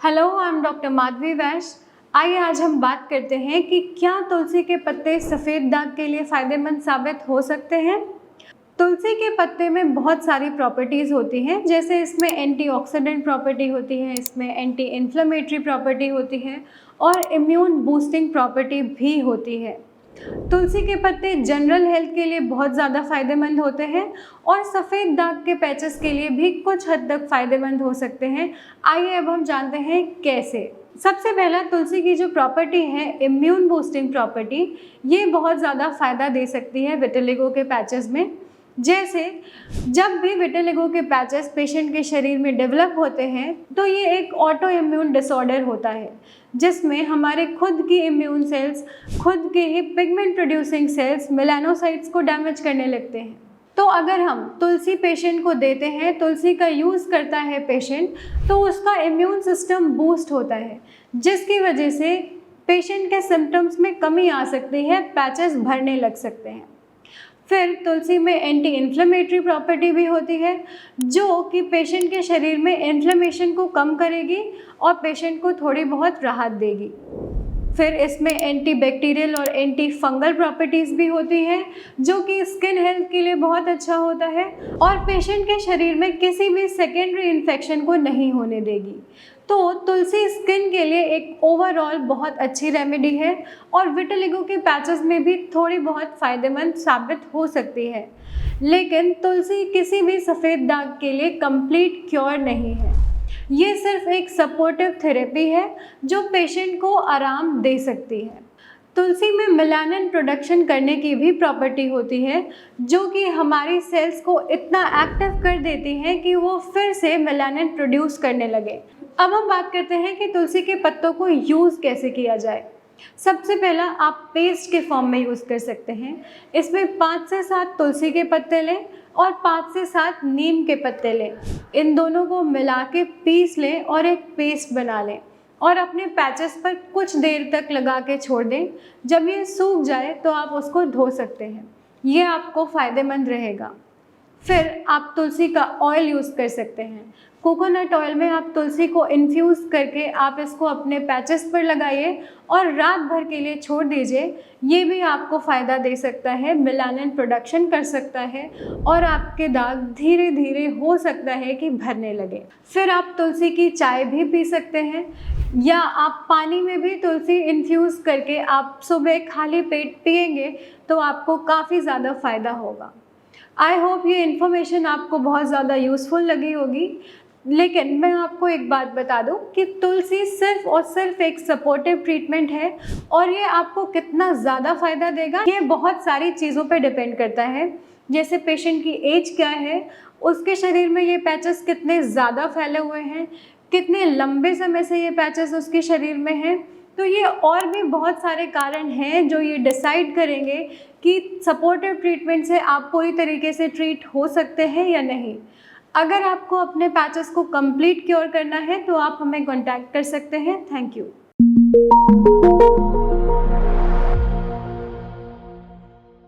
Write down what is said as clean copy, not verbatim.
Hello, I am doctor Madhavi वैश्य। आइए आज हम बात करते हैं कि क्या तुलसी के पत्ते सफ़ेद दाग के लिए फ़ायदेमंद साबित हो सकते हैं। तुलसी के पत्ते में बहुत सारी प्रॉपर्टीज़ होती हैं, जैसे इसमें एंटीऑक्सीडेंट प्रॉपर्टी होती है, इसमें एंटी इन्फ्लेमेटरी प्रॉपर्टी होती है और इम्यून बूस्टिंग प्रॉपर्टी भी होती है। तुलसी के पत्ते जनरल हेल्थ के लिए बहुत ज़्यादा फ़ायदेमंद होते हैं और सफ़ेद दाग के पैचेस के लिए भी कुछ हद तक फ़ायदेमंद हो सकते हैं। आइए अब हम जानते हैं कैसे। सबसे पहला, तुलसी की जो प्रॉपर्टी है इम्यून बूस्टिंग प्रॉपर्टी, ये बहुत ज़्यादा फ़ायदा दे सकती है विटिलिगो के पैचेस में। जैसे जब भी विटिलिगो के पैचेस पेशेंट के शरीर में डेवलप होते हैं तो ये एक ऑटो इम्यून डिसऑर्डर होता है, जिसमें हमारे खुद की इम्यून सेल्स, खुद के ही पिगमेंट प्रोड्यूसिंग सेल्स मेलानोसाइट्स को डैमेज करने लगते हैं। तो अगर हम तुलसी पेशेंट को देते हैं, तुलसी का यूज़ करता है पेशेंट, तो उसका इम्यून सिस्टम बूस्ट होता है, जिसकी वजह से पेशेंट के सिम्टम्स में कमी आ सकती है, पैचेस भरने लग सकते हैं। फिर तुलसी में एंटी इन्फ्लेमेटरी प्रॉपर्टी भी होती है, जो कि पेशेंट के शरीर में इन्फ्लेमेशन को कम करेगी और पेशेंट को थोड़ी बहुत राहत देगी। फिर इसमें एंटी बैक्टीरियल और एंटी फंगल प्रॉपर्टीज़ भी होती हैं, जो कि स्किन हेल्थ के लिए बहुत अच्छा होता है और पेशेंट के शरीर में किसी भी सेकेंडरी इन्फेक्शन को नहीं होने देगी। तो तुलसी स्किन के लिए एक ओवरऑल बहुत अच्छी रेमेडी है और विटिलिगो के पैचेस में भी थोड़ी बहुत फ़ायदेमंद साबित हो सकती है। लेकिन तुलसी किसी भी सफ़ेद दाग के लिए कंप्लीट क्योर नहीं है। ये सिर्फ एक सपोर्टिव थेरेपी है जो पेशेंट को आराम दे सकती है। तुलसी में मेलानिन प्रोडक्शन करने की भी प्रॉपर्टी होती है, जो कि हमारी सेल्स को इतना एक्टिव कर देती है कि वो फिर से मेलानिन प्रोड्यूस करने लगे। अब हम बात करते हैं कि तुलसी के पत्तों को यूज़ कैसे किया जाए। सबसे पहला, आप पेस्ट के फॉर्म में यूज़ कर सकते हैं। इसमें 5 से 7 तुलसी के पत्ते लें और 5 से 7 नीम के पत्ते लें। इन दोनों को मिला के पीस लें और एक पेस्ट बना लें और अपने पैचेस पर कुछ देर तक लगा के छोड़ दें। जब ये सूख जाए तो आप उसको धो सकते हैं। ये आपको फ़ायदेमंद रहेगा। फिर आप तुलसी का ऑयल यूज़ कर सकते हैं। कोकोनट ऑयल में आप तुलसी को इन्फ्यूज़ करके आप इसको अपने पैचेस पर लगाइए और रात भर के लिए छोड़ दीजिए। ये भी आपको फ़ायदा दे सकता है, मेलानिन प्रोडक्शन कर सकता है और आपके दाग धीरे धीरे हो सकता है कि भरने लगे। फिर आप तुलसी की चाय भी पी सकते हैं या आप पानी में भी तुलसी इन्फ्यूज़ करके आप सुबह खाली पेट पिएंगे तो आपको काफ़ी ज़्यादा फ़ायदा होगा। आई होप ये इन्फॉर्मेशन आपको बहुत ज़्यादा यूज़फुल लगी होगी। लेकिन मैं आपको एक बात बता दूं कि तुलसी सिर्फ और सिर्फ एक सपोर्टिव ट्रीटमेंट है और ये आपको कितना ज़्यादा फ़ायदा देगा ये बहुत सारी चीज़ों पर डिपेंड करता है। जैसे पेशेंट की एज क्या है, उसके शरीर में ये पैचेस कितने ज़्यादा फैले हुए हैं, कितने लंबे समय से ये पैचेस उसके शरीर में हैं। तो ये और भी बहुत सारे कारण हैं जो ये डिसाइड करेंगे कि सपोर्टिव ट्रीटमेंट से आप पूरी तरीके से ट्रीट हो सकते हैं या नहीं। अगर आपको अपने पैचेस को कंप्लीट क्योर करना है तो आप हमें कांटेक्ट कर सकते हैं। Thank you.